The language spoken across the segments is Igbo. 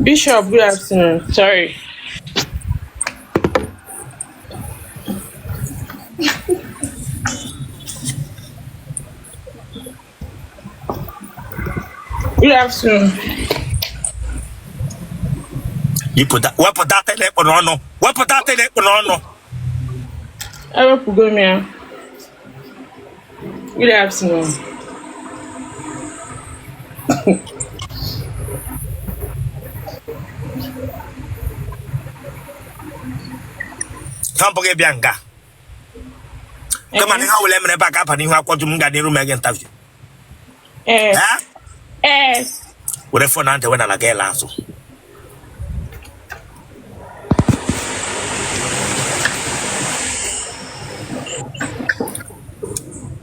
Bishop, good afternoon. Sorry. Good afternoon. You put that in it on no. What put that in it on no. Hello, Pugomia. Good afternoon. Tampo ke bianga. Come on, Eh, how will I back up and you have got to Mungani room again interview? eh, Huh? eh. With a phone answer when I get answer.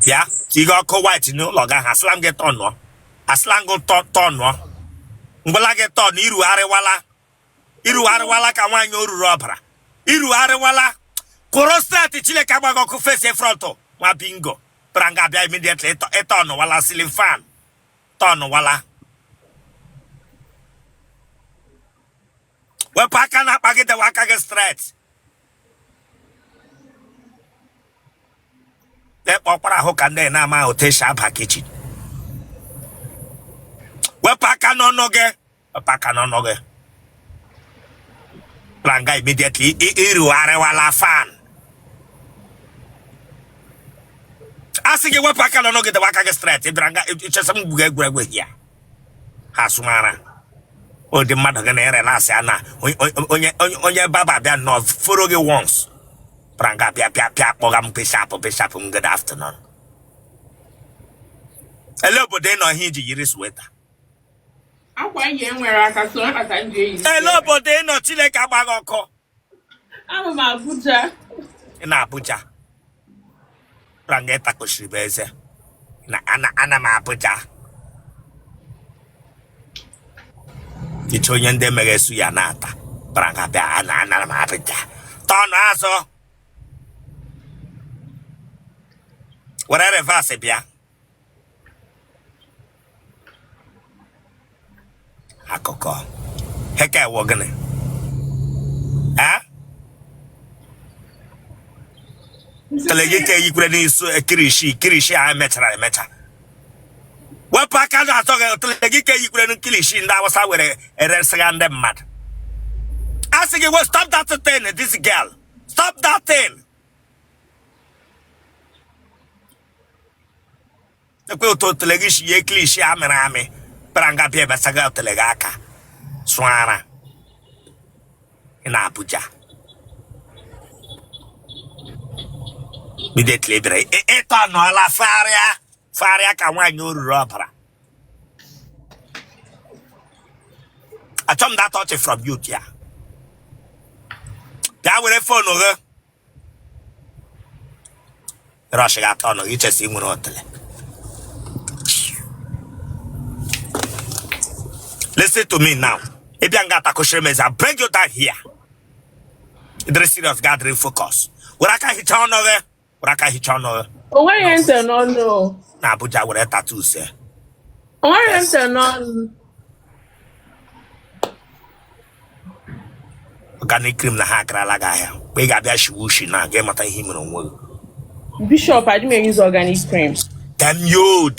Yeah, you got co white no longer has slam get on no. A slang go ton no. Mbala get on Iru Arewala. Iru Arewala can wine your rubber. Iru Arewala. Korosta Chile Kabago face fronto. Ma bingo. Pranga immediately eton wala ceiling fan. Ton wala. We pack and up again the Wakaga straight. That opera hook and then I'm out of kitchen. We pack and on noge. We pack and on noge. Pranga immediately. Iru Arewala fan. I think we pack and on noge the Wakaga straight. Ibranga, it's just some good here. Hasumara. Oh, the mother gonna hear last yana. Onye baba be no foroge once. Pranga pia pogam bishop good afternoon. Hello, but they no hinji Jiri sweater. Akwa ihe nwere aka so aka ndị eyi. Hello, but they no chile kabagoko. Ama m Abuja. Na Abuja. Pranga takoshibeze. Na ana ma Abuja. Ichonye nde megesu ya nata. Pranga pia ana ma Abuja. Tono aso. Whatever verse bia. Akoko. Heke wogene. Ha? Telegike yikure ni so kirishi a metra. Wapa kana atoge telegike yikure ni kirishi nda wasa were eresagande mad. I say well, stop that thing, this girl. Stop that thing. The quote to telegish ye cliche amerame. Pranga pia basaga telegaka. Swana. In Abuja. Immediately, eto no la faria. Faria can wine your rubber. I told that touch from you, yeah. That will phone over. Rush got on, you just see one Otele. Listen to me now. If you got a question, I bring you down here. The serious gathering focus. What I can hit on over? What I can hit on over? O nwere ente no. Na Abuja with a tattoo, sir. O nwere ente no. Organic cream na hakra laga here. We got that shiwushi now. Get mata him on work. Bishop, I didn't use organic cream. Damn you.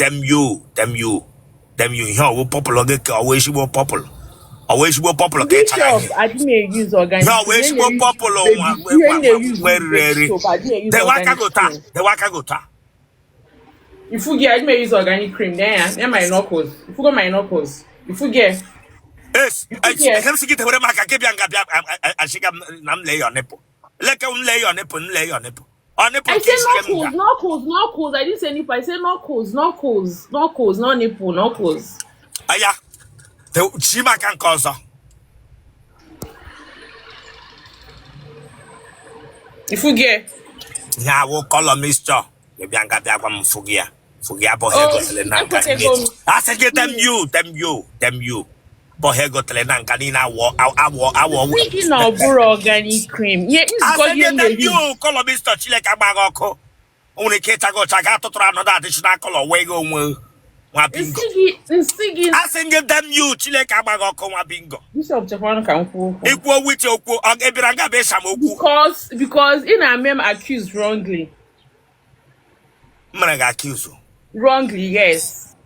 Here, we popular get always you popular. Always you popular get. Bishop, I didn't use organic. No, always you popular. The waka go ta. If you get, I didn't use organic cream. Then my knuckles. If you got my knuckles. If you get. Yes, I can't see it. Where my I think I'm lay on nipple. Like I'm lay on nipple. I said knuckles. I didn't say nipple. I said knuckles, not nipple, knuckles. Aya, the Chima can cause. If you get. Yeah, we'll call a mister. The Bianca Biagam Fugia. Fugia Bohego. I said, get them you. Bohego Telenankanina, I will. Speaking of organic cream, yeah, it's got you call a Mr. Chile Kabagoko. Only Ketago Chagato, another additional color, Wago. Wa bingo. Insigi. I sing them you chile kabagoko wa bingo. Bishop Japan can cook. Equal with your ebiranga be samoku. Because in a mem accused wrongly. Managa accuse. Wrongly, yes.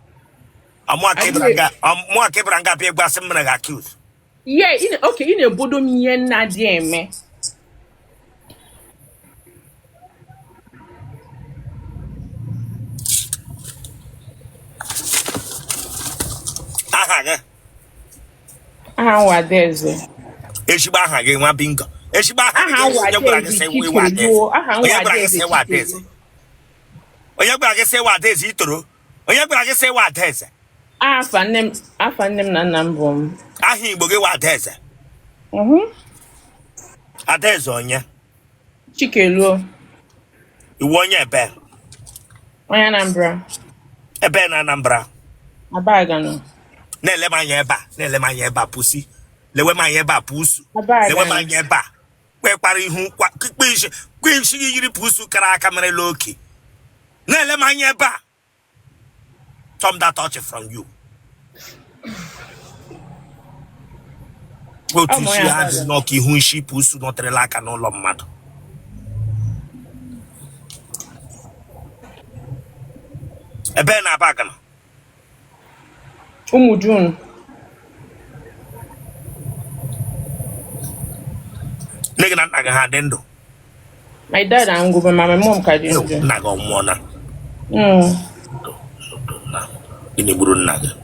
Amwa kebranga be gbasim managa accuse. Yeah, in a bodom yen na me. Aha wa deze. Eshiba ha ge wa bingo. Eshiba ha ge Aha se we wa deze. Oya bra ge se wa deze. Oya bra ge se wa deze itoro. Oya bra ge se wa deze. Afa nem na nambom. Ahi Igbo ge wa deze. Adeze onye. Chikelu. Iwo onye ebe. Onye Anambra. Ebe na Anambra. Abaga no. Nele manye eba pusi. Lewe manye eba pusu. Lewe manye eba. Kwe kpari ihu kwa kwishi yiri pusu kara aka mere loki. Nele manye eba. Tom that touch from you. Go to see how the knock ihu shi pusu no tere laka no lo mmadu. Ebe na abaga no. Umujun. Nigga na naga ha dendo. My dad and go but my mom ka dendo. Naga omona. Ini buru naga.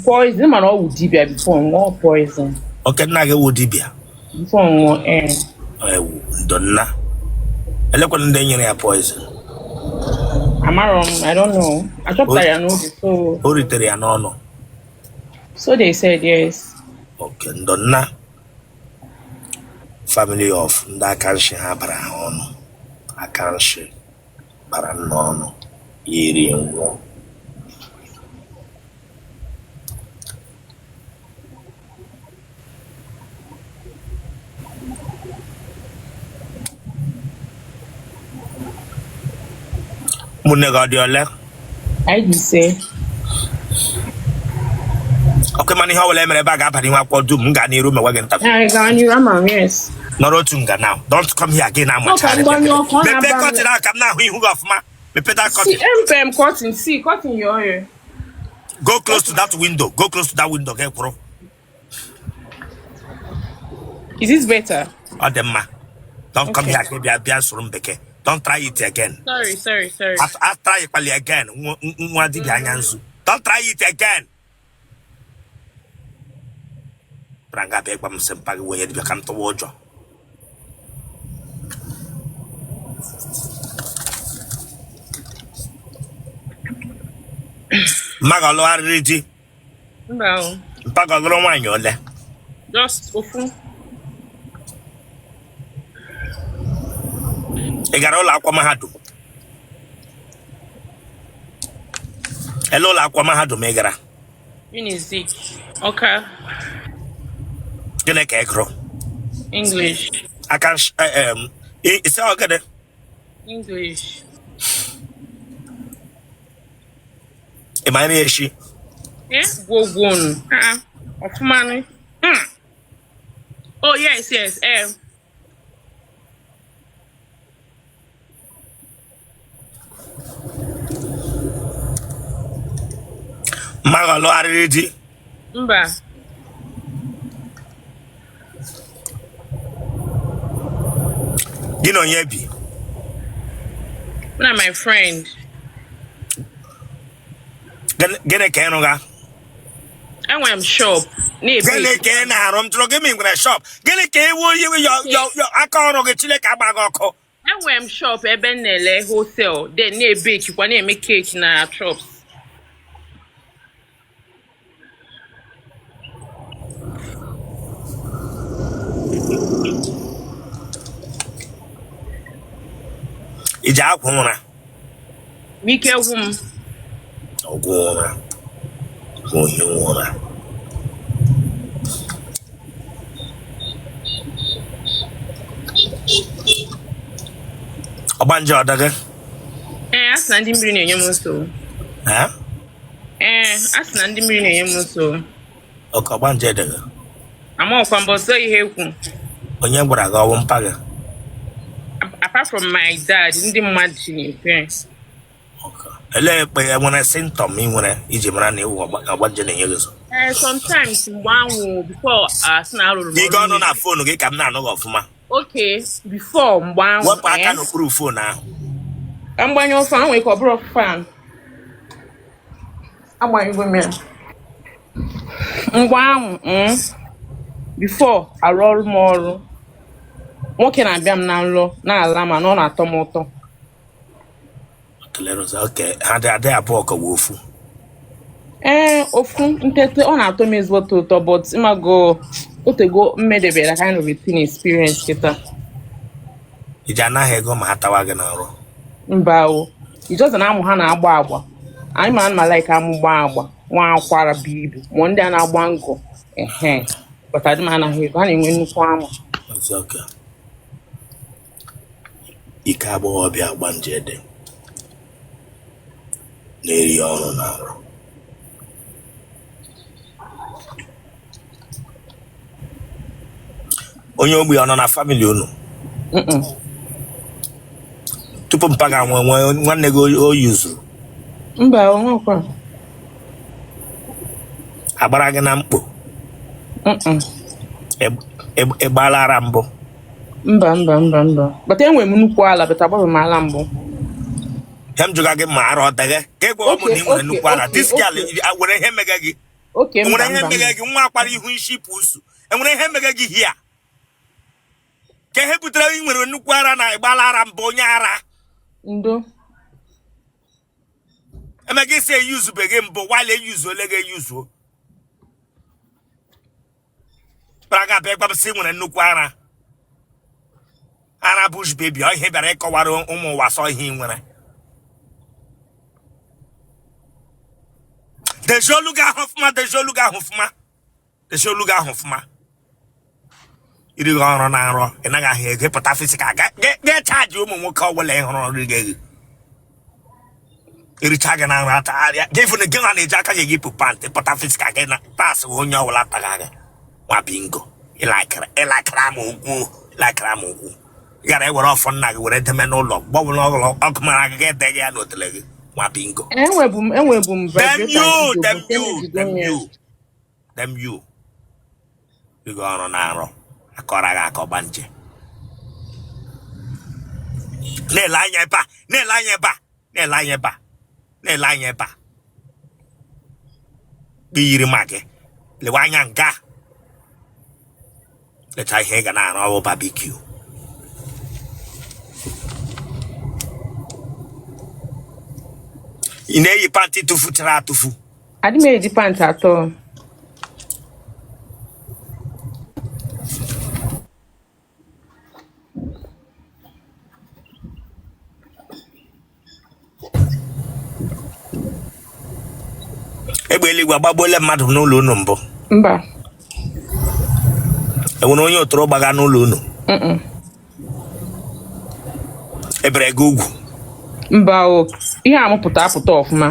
Poison man all would dibia before more poison. Okay, naga wo dibia. Before more donna. Eleko ndenyere ya poison. Amarom, I don't know. I thought I know so. Oriteria no. So they said yes. Okay, donna. Family of Ndakanshi Habra on Akanshi Baranon Jiri and War. Munegadiola. I do say. Okay, money how will I bag up and you want to do Mungani room and wagon. I got you, I'm yes. Norotunga now. Don't come here again. I'm cut it out. Come now. Who off ma? See, cutting. See, cutting your hair. Go close to that window. Go close to that window. Okay, bro. Is this better? Odemma. Don't come here again. Don't try it again. Sorry. I'll try it again. Don't try it again. Branga beg bam sempag when you become to water. Magalo already. No. Pagalo one Just open. Egarola Aquamahado. Hello, Aquamahado Megara. Unizik. Okay. Gene Kegro. English. I can it's all good. English. Am I near she? Yeah, go one. Of money. Oh yes. Magalo already. Mba. You know Yebi. Not my friend. Gene Kenoga. I went shop. Gene Kena, I'm talking in a shop. Gene K, will you your account of a chile cabagoko? I went shop Ebenele hotel. Then near bake you want to make cake in our shops. Ija Gona. Mike whom? Ogona. Goyona. Obanja daga. Standing bring your so. Asị na ndị mmiri na-enye m nsogbu. Oke ọgbanje dị gị. Amaọkwa mbọ so ihe ekwu. Onye gwara gị ọwụ mpa gị? Apart from my dad, ndị mmadụ chi na-efe. Elee ekpe enwere symptom ị nwere iji mara na iwu ọgbanje na-enye gị so? Sometimes mgbe anwụ before asị na arụrụ m ọrụ. Gị ọnụ na fonu gị ka m na-anụ gị ọfụma. Okay, before mgbe anwụ. Wepụ aka n'okpuru fonu ahụ. Ka mgbanye ofe ahụ nwere ka ọ bụrụ fan. Agbanyego m ya. Mgbe ahụ before arụ ọrụ m ọrụ, nwoke na-abịa m na nlọ na-ala ma na ọ na-atọ m ụtọ. Okay, ha dị abụọ ka ofu. Ofu ntete ọ na-atọ m ezigbo ụtọ, but ịmago otego mmedebere kind of a thing experience kịta. Iji anaghị ego ma ha tawa gị n'ọrụ. Mba o, ijoza na amụ ha na-agba agba. Anyị ma na like amụ gbaa agba, nwa akwara bụ ibu, ma ndị a na-agba ngọ. But adị m anaghị ego, ha na-enwe nnukwu amụ. Ike agbọghọbịa ọgbanje dị na-eri ọrụ n'arụ. Onye ogbi ọ nọ na famili unu? Tupu mpa ga nwe nwanne gị o yuzuru? Mba, o nwekwa. Agbara gị na mkpo? Ịgbalara mbụ? Mba. Bata enwe m nnukwu ala, bata agbaghị m ala mbụ. Ihe m jụga gị ma arụ ọdaghe ka ị gwa m na ị nwere nnukwu ala. Diski ala nwere ihe mega gị? Enwere ihe mega gị? Nwa akwara ihu isi pusu. Enwere ihe mega gị hia? Ka ihe butere ị nwere nnukwu ara na ịgbalara mbụ onye ara? Ndo. Emega isi eyuzube gị mbụ wale eyuzu ole gị eyuzuo. Praga bịa gbapụsị nwere nnukwu ara. Ara bush baby, ọ ihe bịara ịkọwara ụmụ ụwa sọ ihe ị nwere. Dejolu gị ahụ ọfụma. Iri ọrụ na arọ, ị naghị ahụ ego ịpụta fisikal ga-echaji ụmụ nwoke ọbụla ịhụrụ ọrụ gị. Iricha gị na nrụ atagharịa, gịfụna gị nwa na-eji aka gị yipụ pantị pụta fisikal gị na pasị onye ọbụla atagharịa. Nwa bingo, ịlakara m ugwu. Ị gara ewere ọfọ nna gị were deme n'ụlọ gbọbụla ọkụ mara gị ga-ede gị ya n'otele gị. Nwa bingo. Enwebu m Them you. Ị ga ọrụ na arọ. Akọrọ gị aka ọgbanje. Na-ele anya ebe a. Gị yiri ma gị. Lewe anya nga. Lecha ihe ị ga na-arụ ọrụ barbecue. Ị na-eyi pantị tụfuchara atụfu? Adị m eji pantị atọ. Egbe eluigwe agbagbuola mmadụ n'ụlọ unu mbụ? Mba. Enwere onye otoro gbaga n'ụlọ unu? Ebere gị ugwu? Mba o, ihe amụpụta apụta ọfụma.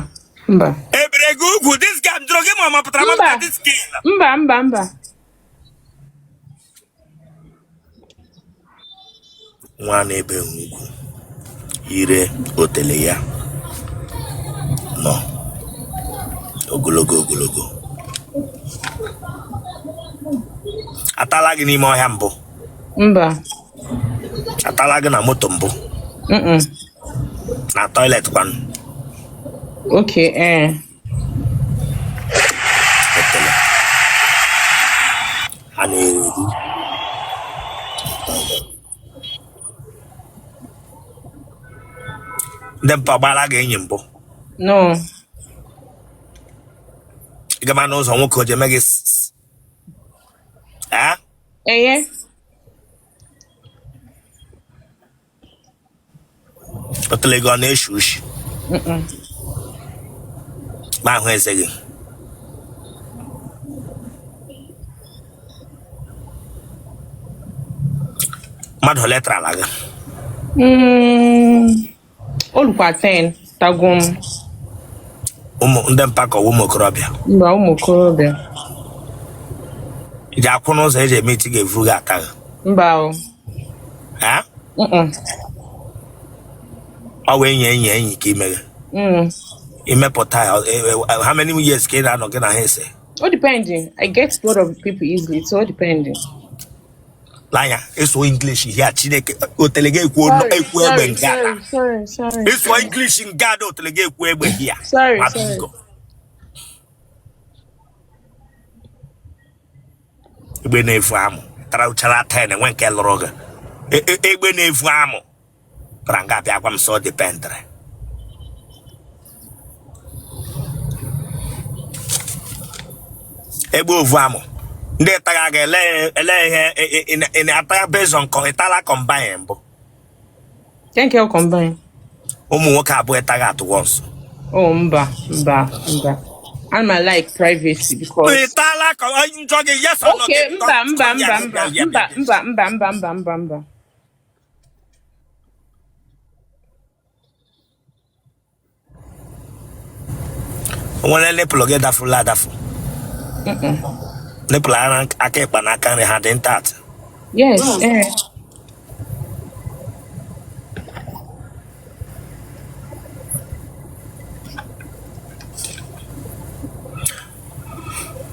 Mba. Ebere gị ugwu? This guy jụrụ gị ma ọ mapụtara mapụta this guy? Mba. Nwa na-ebe ugwu ire otele ya nọ ogologo. Atala gị n'ime ọhịa mbụ? Mba. Atala gị na moto mbụ? Na toilet kwanụ? Okay, Otele. Ha na-eri. Ndị mpa gbara gị enyi mbụ? No. Ị gama n'ụzọ nwoke o ji eme gị Eye. Otele gị ọ na-eshi ushi? Ma ahụ eze gị? Mmadụ ole tara ala gị? Olukwa 10 tagum. Ndị mpako ụmụ okorobịa. Mba, ụmụ okorobịa. Iji akwụ n'ụzọ eji eme iti ga-evu gị aka gị. Mba o. Ha? Ọ wee enyi ka ime gị. Imepụta how many years ka ị na-anọ gị na ha ese? All depending. I get a lot of people easily. It's all depending. Lanya, eso English here. Chineke Otele ekwu egbe ngala. Sorry. Eso English ngada Otele ekwu egbe here. Sorry. Egbe na-efu amụ. Tara uchara 10 enwe nke lụrụ gị. Egbe na-efu amụ. Tara nga bịa gwa m so dependre. Egbe ovu amụ. Ndị taga ga-ele ihe in ataga based on itala combine mbụ. Thank you combine. Ụmụ nwoke abụọ etaga at once. Oh, mba. And my like privacy because Itala njọ yes or no. Okay, mba. Nwere lepụlụ gị dafụla adafụ. Lepụlụ aka ịkpa n'aka nri ha dị ntat. Yes,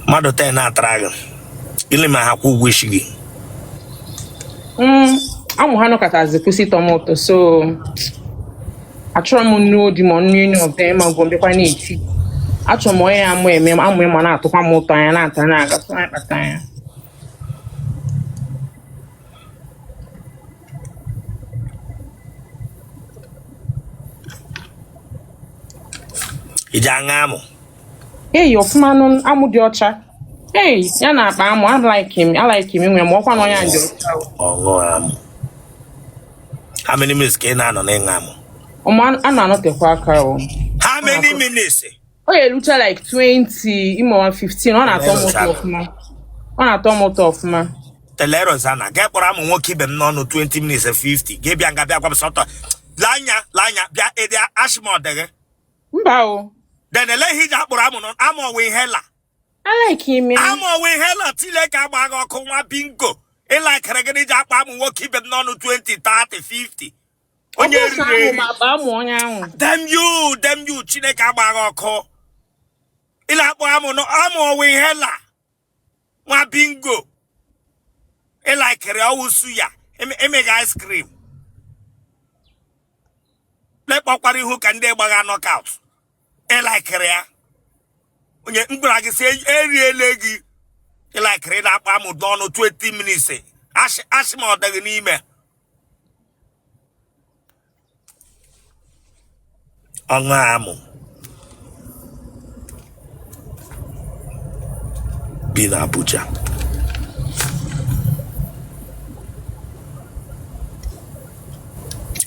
Mmadụ 10 na-atara gị. Ili ma ha kwụ ụgwọ isi gị. Amụ ha nọkọtazi kwụsị tomato so achọrọ m nnu di m nnu enyi ọbịa ma gwọ mbịakwa na-eti. Achọrọ m onye amụ ịma na-atụkwa m ụtọ anya na-ata na-aga so anyị kpata ya. Iji aṅa amụ. Hey, ọfụma nụ amụ dị ọcha. Hey, ya na akpa amụ, I like him nwe m ọkwa na onye ndị ọcha. Ọṅụ amụ. How many minutes ka ị na-anọ n'ịṅa amụ? A na-anọtekwa aka o. How many minutes? Ọ ga-erucha like 20, ime 15, ọ na-atọ m ụtọ ọfụma. Telero Zana, get kpọrọ amụ nwoke ibe m n'ọnụ 20 minutes 50. Gị bịa nga bịa gwa m sọtọ. Lanya, bịa ede ashmod gị. Mba o. Then ele hiji akpọrọ amụ nọ amụ ọwe hela. I like him. Amụ ọwe hela tile ka agba gị ọkụ nwa bingo. Ịlakịrị gị iji akpa amụ nwoke ibe m n'ọnụ 20, 30, 50. Onye riri. Dem you Chineke agba gị ọkụ. Ịla akpọ amụ nọ amụ ọwe hela. Nwa bingo. Ịlakịrị ọwụ suya. Emega ice cream. Lekpọkwara ihu ka ndị gbagha knockout. Ịlakịrị ya. Onye mkpụrụ gị si eriele gị. Ịlakịrị na-akpa amụ n'ọnụ 20 minutes. Ashị ma ọ dịghị n'ime. Ọṅụ amụ. Bi na Abuja.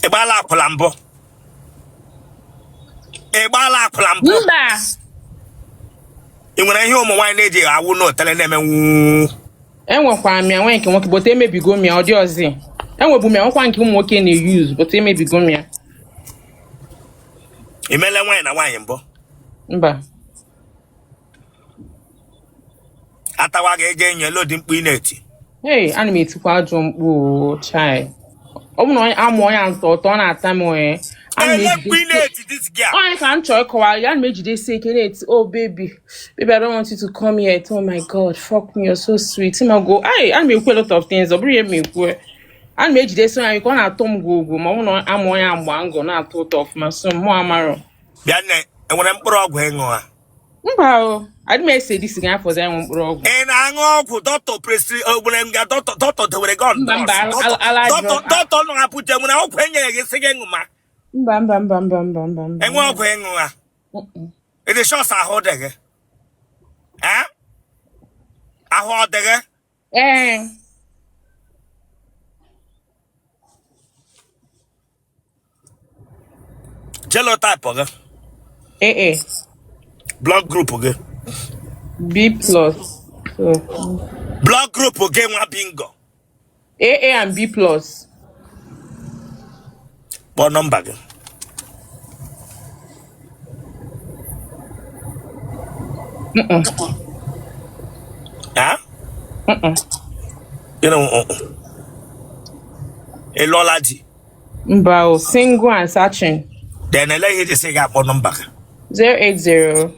Ịgbala akwụla mbụ. Mba. Ị nwere ihe ụmụ nwaanyị na-eji awụ n'otele na-emenwu. Enwekwara m ya nwe nke nwoke but emebigo m ya ọ dị ọzọ. Enwebu m ya nwekwa nke ụmụ nwoke na-use but emebigo m ya. Imele nwaanyị na nwaanyị mbụ. Mba. Atawa ga-eje enye lodi mkpu ị na-eti. Hey, ana m etikwa ajọ mkpu chai. Ọ bụ na amụ onye ụtọ na-ata m onye. Onye ka m chọrọ ịkọwa ya na m ejidesi eke na-eti oh baby I don't want you to come here. Oh my god fuck me, you're so sweet. Ana m ekwu a lot of things. Ọ bụrụ ihe m ekwu. Ana m ejidesi onye ka ọ na-atọ m gwogwo ma ọ bụ na amụ onye agba ngọ na-atọ ụtọ ọfụma so mụ amarọ. Bịa nne enwere mkpụrụ ọgwụ ịṅụ ha? Mba o. Adị m ese disi ga afọza enwe mkpụrụ ọgwụ. Ị na-aṅụ ọgwụ dọkịta presịrị ogbere nga dọkịta dewere gị ọnụ. Dọkịta nọ Abuja nwere ọgwụ enyere gị sị gị ṅụ ma. Mba. Enwe ọgwụ ịṅụ ha. Ịdị shọs ahụ dị gị. Ahụ ọ dị gị? Genotype gị? AA. Blood group gị? B+. Blood group gị nwa bingo? AA and B+. Kpọọ nọmba gị. Mm-mm. Huh? Mm-mm. You know, a loladi. Mbao, single and searching. Then I let you say got one number. 080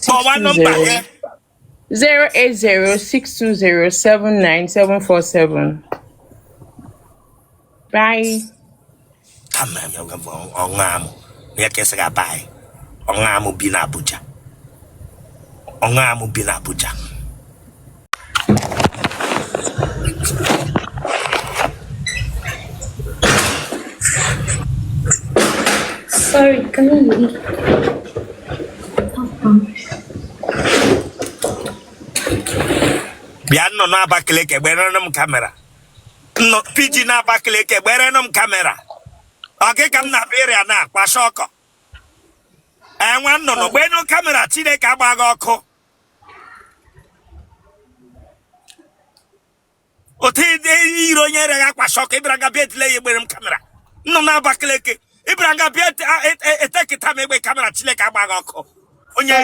But one number 620 here. 080 620 79747. Bye. Come on, you're going on arm. Here, guess I got by. On arm will be in Abuja. On arm will be in Abuja. Sorry, can you leave? Bịa nọ n'Abakaliki gbere m kamera. No, PG n'Abakaliki gbere m kamera. Ọ ka m na-abịa ya na-akpa shọkọ. Nwa nnụnụ gbenu kamera Chineke agbaghị ọkụ. Otu iri onye ere ya akpa shọkọ ịbịara nga bịa etile ya gbere m kamera. Nnọ n'Abakaliki ịbịara nga bịa etekịta m egbe kamera Chineke agbaghị ọkụ. Onye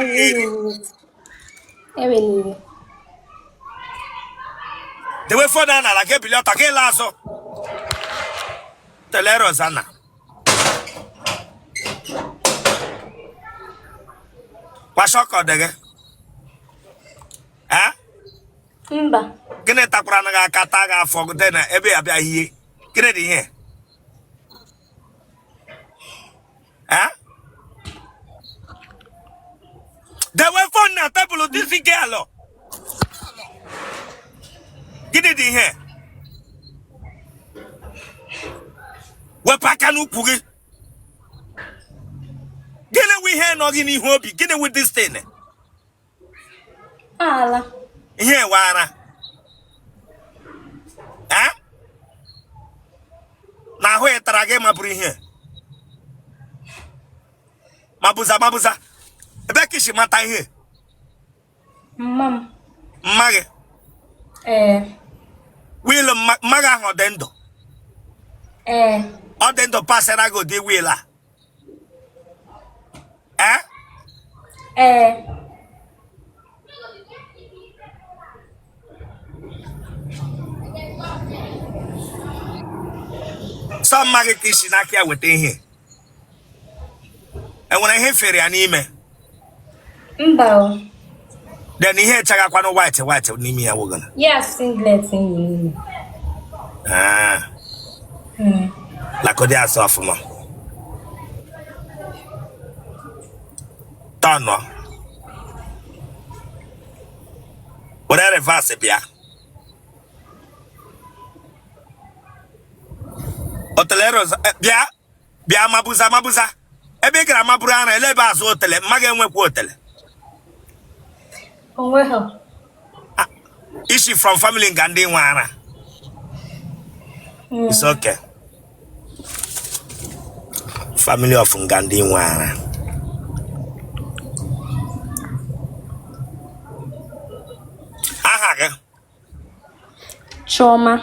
Eweliri. dewe fọdụ a n'ala ga ebili ọtọ ga ele azụ. Telere Rozana. Kwashọkọ dị gị. Mba. Gịnị takwara na gị aka taa gị afọ dị na ebe ya bịa ihe? Gịnị dị ihe? Dewe fọdụ na tebụl dịzi gị alọ. Gịnị dị ihe? Wepụ aka n'ukwu gị. Gịnị wụ ihe nọ gị n'ihu obi? Gịnị wụ this thing? Ala. Ihe wara. Na ahụ ịtara gị mabụrụ ihe. Mabuza. Ebe ka isi mata ihe? Mma m. Mma gị? Wiil mma gị ahụ ọ dị ndụ? Ọ dị ndụ pasara gị ụdị wiil a? Sọ mma gị ka isi n'aka ya weta ihe. Enwere ihe fere ya n'ime? Mba o. Then ihe echagakwanụ white n'ime ya wụgana. Ya singlet n'ime. Lakodi asọ ọfụma. Tọnụ. Were reverse bịa. Otele Rosa bịa mabuza. Ebe ị gara maburu ara ele ebe azụ otele mma ga-enwekwa otele. Onwe ha. Ishi from family nga ndị nwe ara. It's okay. Family of nga ndị nwe ara. Aha gị? Choma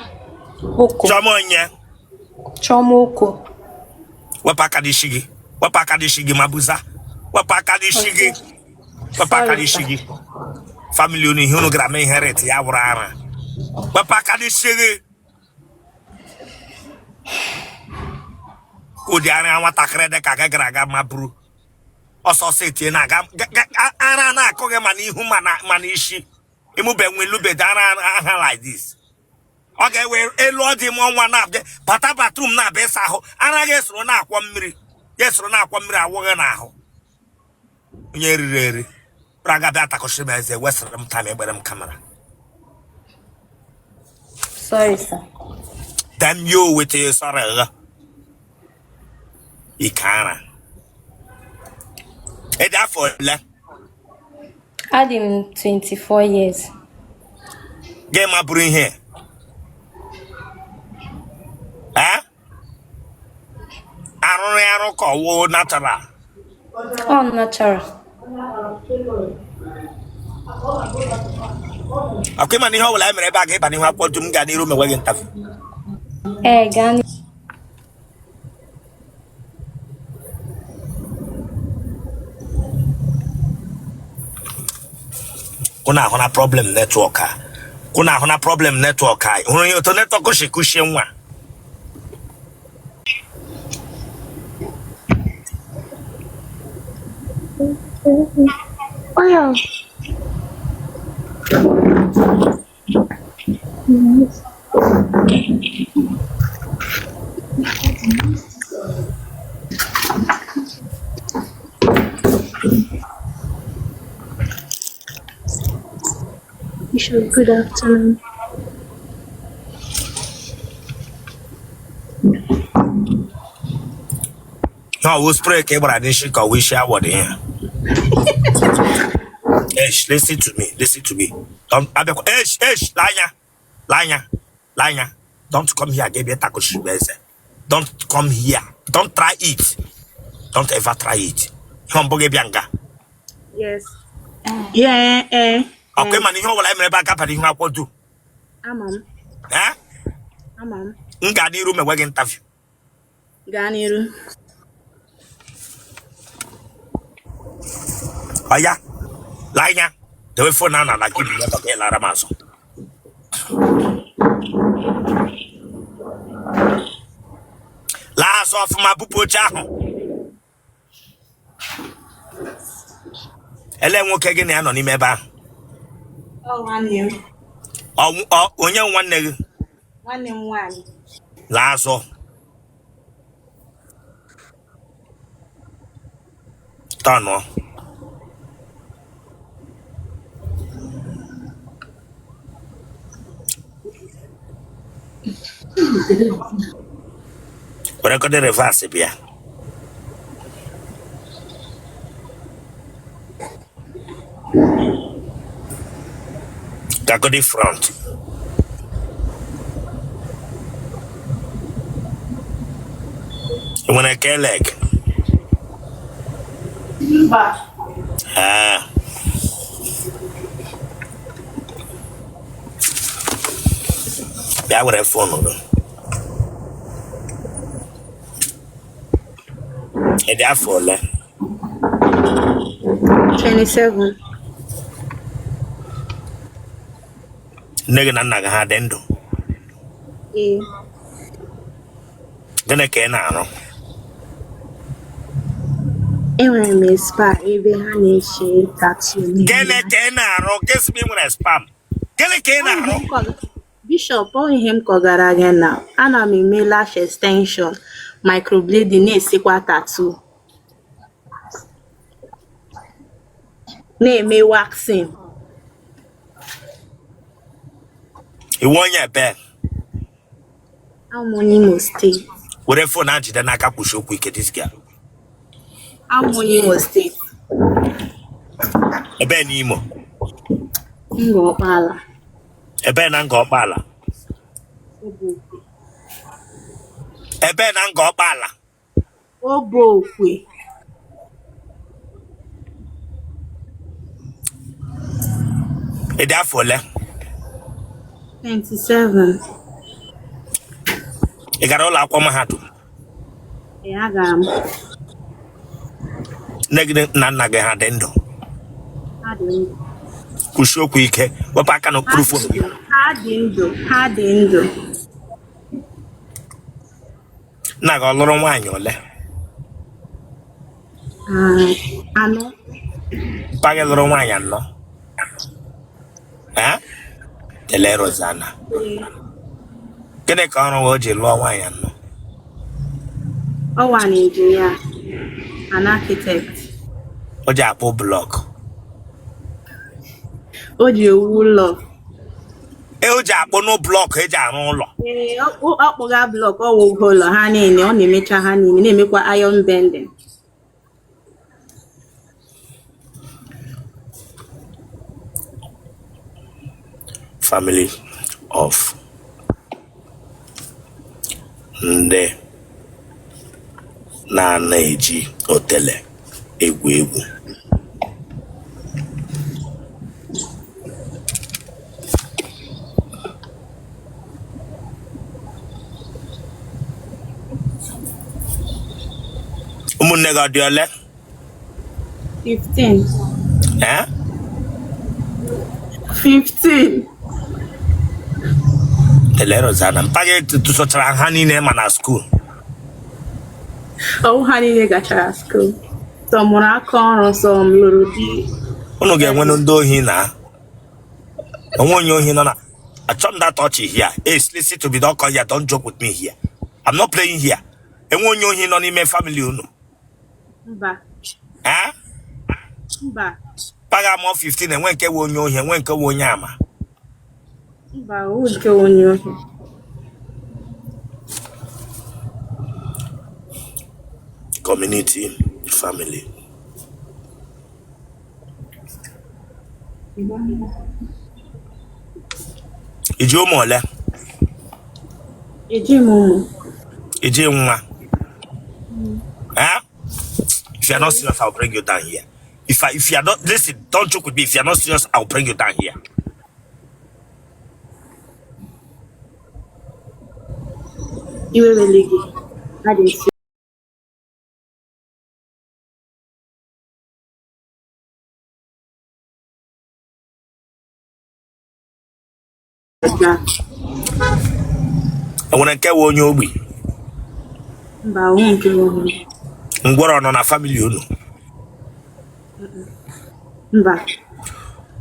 Oko. Chọma onye? Choma Oko. Wepụ aka n'isi gị. Wepụ aka n'isi gị mabuza. Wepụ aka n'isi gị. Wepụ aka n'isi gị. Family unu ihe unu gara mee inherit ya wụrụ ara. Wepụ aka n'isi gị. Ụdị ara nwatakịrị dị ka gị gara aga maburu. Ọsọsọ etie na aga ara na-akụ gị ma n'ihu ma n'isi. Ịmụbe nwe lubede ara aha like this. Ọ ga-ewe elu ọ dị m ọnwa na-abịa bata bathroom na-abịa ịsa ahụ ara gị esoro na-akwọ mmiri awụghị n'ahụ. Onye riri eri praga bịa takọchiri m eze wesịrị m tam egbere m kamera. Sorry, sir. Damn you with your sorry. Ikara. Ede afọ ole? Adị m 24 years. Gị maburu ihe? Arụrụ ya arụ ka ọwụ natural. Ọ natural. Ọkụ ịma n'ihe ọbụla e mere ebe a ga-ịba n'ihu akwụkwọ dum gaa n'iru mewe gị ntafi. Gaa kuna hona problem network a kuna hona problem network a hunu yo to network ko shekushie nwa Wow. Bishop, good afternoon. no we spray ke bra din shika we share what here. Listen to me. Don't Lanya. Don't come here, get better kushibeze. Don't come here. Don't try it. Don't ever try it. Homboge bianga. Yes. Yeah. Okay, man, you know what I'm about to do. What do? Amam. Eh? Amam. Ngadi room and interview. Ganiru. Oh yeah. Lanya. The way for now, like you never get la ramazo. Last off my bupo jaho. Ele nwoke gị na ya nọ n'ime ebe ahụ. Oh, nwanne m. Onye nwanne gị? Nwanne m nwaanyị. Laa azụ. Tọnụ. Were ko de reverse bịa. Go the front. When I get leg. Ah. Yeah, with a phone. And therefore, 27. Nigga na ha dendo. Eh. Gonna can no. Enwere m spa ebe ha na-eche tattoo. Gele can no. Guess me when I spam. Gele can no. Bishop, ọ ihe m kọgara gị na ana m eme lash extension, microblading na-esikwa tattoo. Na-eme waxing. You want your bed. I'm on Imo State. What if for now, then I can push you quick at this girl? I'm on Imo State. A ben emo. Ngopala. A ben and go bala. A ben and go bala. Obokwe. A therefore, 27. I got all our hat. Yeah, agam. Negative Nanaga had endo. Hadindo. Push you quick. What I cannot proof of you. Hadindo. Naga little wine, your le. Ano. Bag a little wine, no. Eh? The Le Rosanna. Get a corner word you low wine, no. Oh, an engineer. An architect. Ojapo block. Oji Wulo. Ojapo no block, Ejanolo. Okpoga block owo holo ha niile ọ na-emecha ha niile na-emekwa iron bending. Family of Nde na-eji Otele egwu. Ụmụnne gị ọ dị ole? 15. Eh? 15. Rosanna, mpage to such a honey name and a school. Oh, honey, gachara school. Someone I call some little D. Ono get one on do hina. I want you here. I turn that touch here. Hey, listen to me, don't call here, don't joke with me here. I'm not playing here. I want you here on my family, you know. Mba. Eh? Mba. Paga more 15 and when can you here, when can you yama? Mba, who's going you here? Community, family. Iji ụmụ ole? Iji mumu. Iji nwa. Eh? If you are not serious, I'll bring you down here. If you are not, listen, don't joke with me. If you are not serious, I'll bring you down here. You will leave. I didn't see. I want to get one you be. Mba, won't go. Ngwara nọ na family unu. Mba.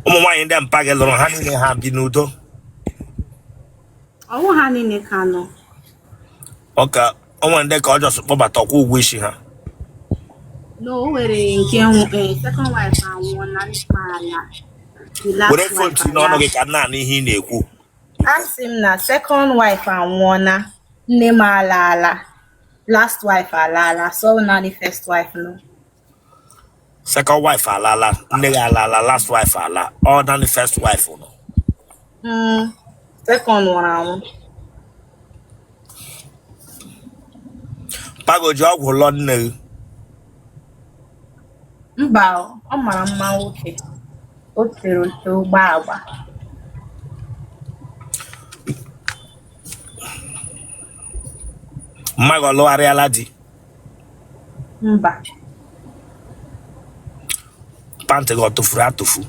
Ụmụ nwaanyị ndị mpaghara lụrụ ha niile ha bi n'udo. Ọwụ ha niile ka nọ. Ọka onwe ndị ka ọ jọs kpọbata ọkwa ụgwọ isi ha. No, o nwere nke second wife anwụọ na ala. Were phone ti n'ọnụ gị ka nna ihe ị na-ekwu. Asị m na second wife anwụọ na nne m ala. Last wife alala, so now the first wife no. Second wife alala, nne alala, last wife ala, or than the first wife no. Second one. Pago job will learn no. Mba, ọ mara mma nwoke. O tere oto gba agba. Mmago lo ariala di. Mba. Pante go tufuru atufu.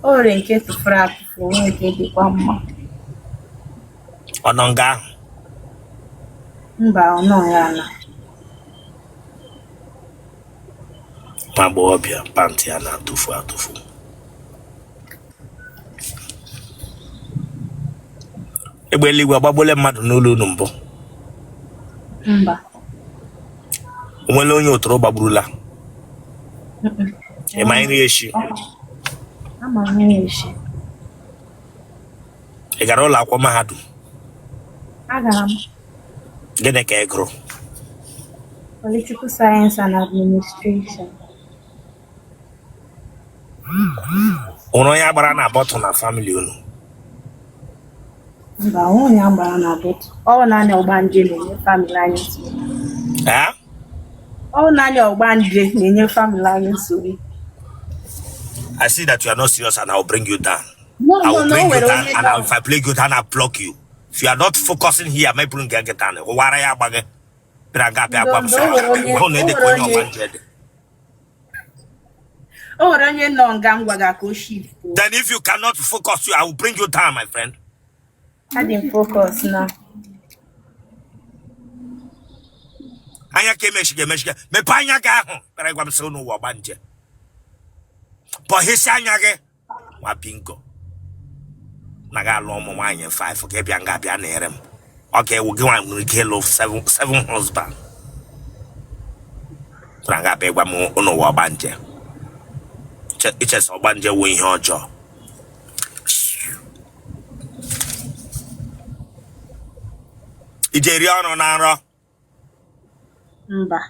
O re nke tufuru atufu, nke dịkwa mma. Ọnọ nga. Mba, ọ nọ ya na. Pagbo obia, pante ya na atufu. Egbe eluigwe agbabole mmadụ n'ụlọ unu mbụ. Mba. Onwere onye otoro gbagburula. Ịma nri echi. Ama nri echi. Ị gara ụlọ akwụkwọ mahadum? Agara m. Gịnị ka ị gụrụ? Political Science and Administration. Ụrụ onye agbara na bọtụ na family unu. Mba, onye agbara na bọtụ. Ọ naanị ọgbanje na-enye family anyị nsogbu. Eh? Ọ naanị ọgbanje na-enye family anyị nsogbu. I see that you are not serious and I will bring you down. No, I will bring you we're down only and down. if I play you down, I'll block you. If you are not focusing here, my bring get down. Wara ya gbage. Braga pe akwam se. Ho ne de ko nyo manjede. O nwere onye nọ nga ngwaga ka o shift. Then if you cannot focus, I will bring you down, my friend. I didn't focus now. Anya ke meshige. Me pa anya ga ho. Pero gwam se unu wo banje. Po hisi anya ge. Wa bingo. Na ga lo mo anya 5 ke bia nga bia na erem. Okay, we'll give one kill of seven husband. Ranga be gwam unu wo banje. Iche so banje wo ihe ọjọọ. Ijeri ọnụ na nrọ. Mba.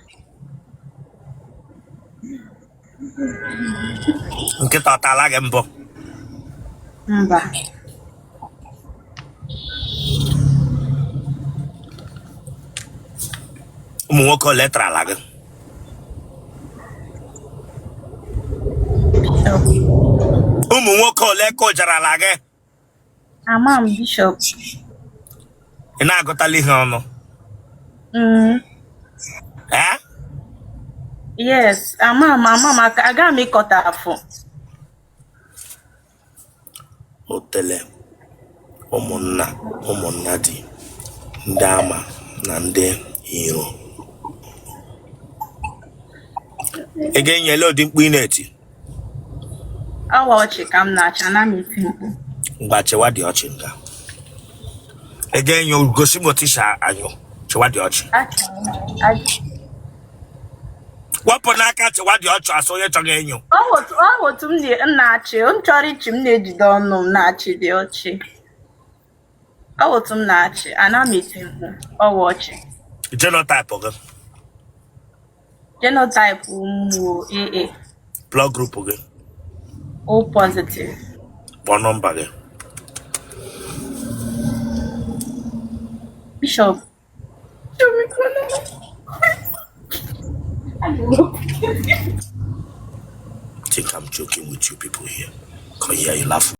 Nkịta ọtala gị mbụ. Mba. Ụmụ nwoke ole trala gị. Ụmụ nwoke ole kụjarala gị. Ama m Bishop. Ị na-agụtala ihe ọnụ. Eh? Yes, ama m aga m ịkọta afọ. Otele, ụmụnna di, ndị ama na ndị iro. Ị ga-enyele ụdị mkpu ị na-eti? Awa ọchị ka m na-acha na m eti mkpu. Mgba chewa dị ọchị nga. Ị ga-enye gosi m otisha anyụ chewa dị ọchị. Wapụ n'aka chewa dị ọchị asụ onye chọrọ enyo. Otu m na-achị, m chọrọ ichi m na-ejide ọnụ m na-achị dị ọchị. Otu m na-achị, ana m eti mkpu, ọwa ọchị. Genotype gị? Genotype m bụ AA. Blood group gị? O positive. Kpọọ nọmba gị. Bishop. Think I'm joking with you people here. Come here, you laugh.